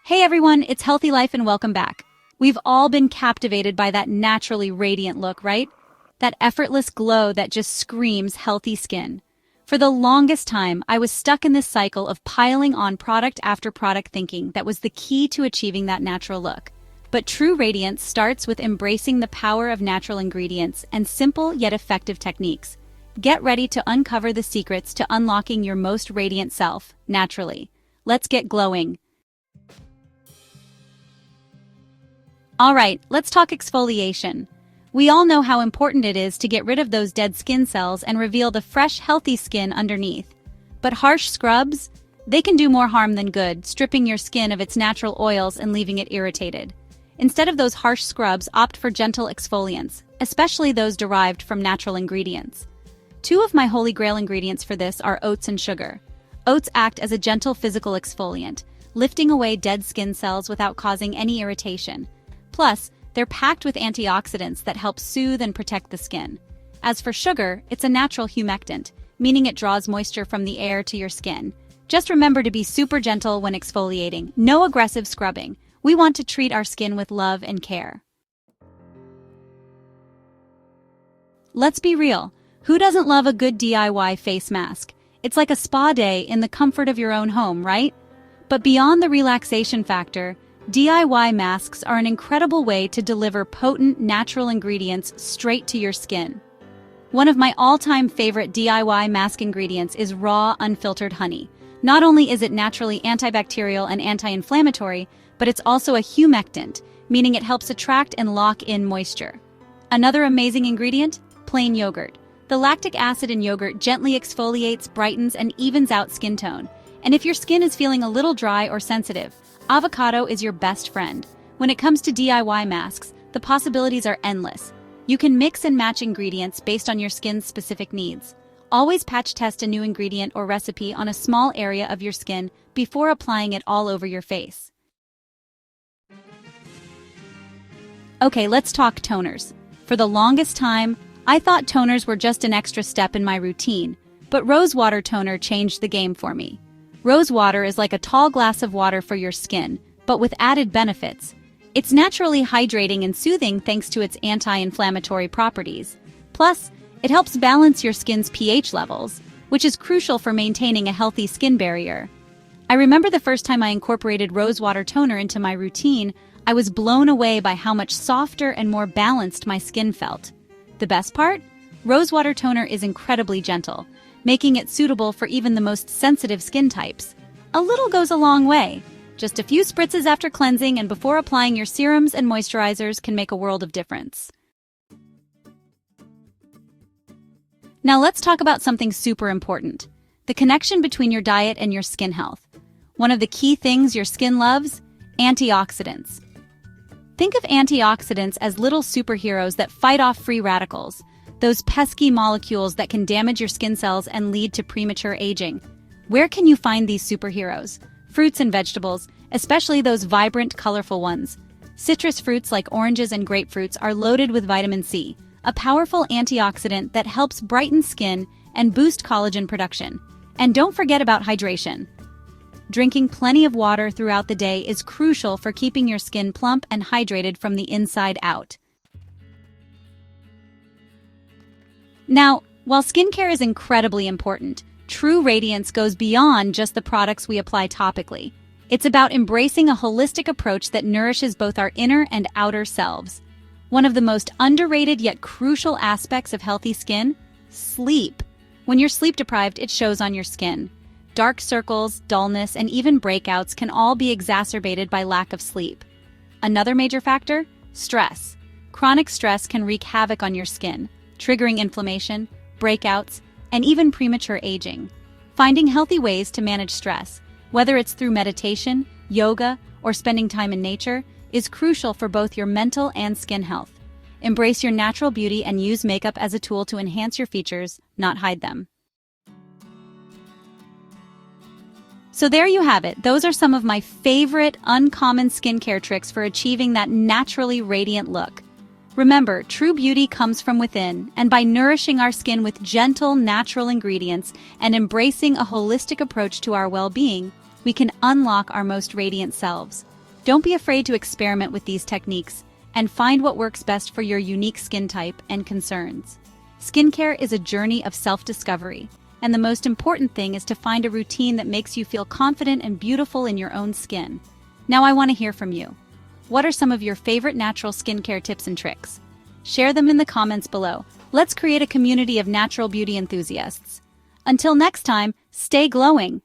Hey everyone, it's Healthy Life and welcome back. We've all been captivated by that naturally radiant look, right? That effortless glow that just screams healthy skin. For the longest time, I was stuck in this cycle of piling on product after product thinking that was the key to achieving that natural look. But true radiance starts with embracing the power of natural ingredients and simple yet effective techniques. Get ready to uncover the secrets to unlocking your most radiant self, naturally. Let's get glowing. Alright, let's talk exfoliation. We all know how important it is to get rid of those dead skin cells and reveal the fresh, healthy skin underneath. But harsh scrubs? They can do more harm than good, stripping your skin of its natural oils and leaving it irritated. Instead of those harsh scrubs, opt for gentle exfoliants, especially those derived from natural ingredients. Two of my holy grail ingredients for this are oats and sugar. Oats act as a gentle physical exfoliant, lifting away dead skin cells without causing any irritation. Plus, they're packed with antioxidants that help soothe and protect the skin. As for sugar, it's a natural humectant, meaning it draws moisture from the air to your skin. Just remember to be super gentle when exfoliating. No aggressive scrubbing. We want to treat our skin with love and care. Let's be real. Who doesn't love a good DIY face mask? It's like a spa day in the comfort of your own home, right? But beyond the relaxation factor, DIY masks are an incredible way to deliver potent, natural ingredients straight to your skin. One of my all-time favorite DIY mask ingredients is raw, unfiltered honey. Not only is it naturally antibacterial and anti-inflammatory, but it's also a humectant, meaning it helps attract and lock in moisture. Another amazing ingredient? Plain yogurt. The lactic acid in yogurt gently exfoliates, brightens, and evens out skin tone. And if your skin is feeling a little dry or sensitive, avocado is your best friend. When it comes to DIY masks, the possibilities are endless. You can mix and match ingredients based on your skin's specific needs. Always patch test a new ingredient or recipe on a small area of your skin before applying it all over your face. Okay, let's talk toners. For the longest time, I thought toners were just an extra step in my routine, but rose water toner changed the game for me. Rose water is like a tall glass of water for your skin, but with added benefits. It's naturally hydrating and soothing thanks to its anti-inflammatory properties. Plus, it helps balance your skin's pH levels, which is crucial for maintaining a healthy skin barrier. I remember the first time I incorporated rose water toner into my routine, I was blown away by how much softer and more balanced my skin felt. The best part? Rose water toner is incredibly gentle, making it suitable for even the most sensitive skin types. A little goes a long way. Just a few spritzes after cleansing and before applying your serums and moisturizers can make a world of difference. Now let's talk about something super important: the connection between your diet and your skin health. One of the key things your skin loves? Antioxidants. Think of antioxidants as little superheroes that fight off free radicals, those pesky molecules that can damage your skin cells and lead to premature aging. Where can you find these superheroes? Fruits and vegetables, especially those vibrant, colorful ones. Citrus fruits like oranges and grapefruits are loaded with vitamin C, a powerful antioxidant that helps brighten skin and boost collagen production. And don't forget about hydration. Drinking plenty of water throughout the day is crucial for keeping your skin plump and hydrated from the inside out. Now, while skincare is incredibly important, true radiance goes beyond just the products we apply topically. It's about embracing a holistic approach that nourishes both our inner and outer selves. One of the most underrated yet crucial aspects of healthy skin? Sleep. When you're sleep deprived, it shows on your skin. Dark circles, dullness, and even breakouts can all be exacerbated by lack of sleep. Another major factor? Stress. Chronic stress can wreak havoc on your skin, triggering inflammation, breakouts, and even premature aging. Finding healthy ways to manage stress, whether it's through meditation, yoga, or spending time in nature, is crucial for both your mental and skin health. Embrace your natural beauty and use makeup as a tool to enhance your features, not hide them. So there you have it. Those are some of my favorite uncommon skincare tricks for achieving that naturally radiant look. Remember, true beauty comes from within, and by nourishing our skin with gentle, natural ingredients and embracing a holistic approach to our well-being, we can unlock our most radiant selves. Don't be afraid to experiment with these techniques and find what works best for your unique skin type and concerns. Skincare is a journey of self-discovery, and the most important thing is to find a routine that makes you feel confident and beautiful in your own skin. Now I want to hear from you. What are some of your favorite natural skincare tips and tricks? Share them in the comments below. Let's create a community of natural beauty enthusiasts. Until next time, stay glowing!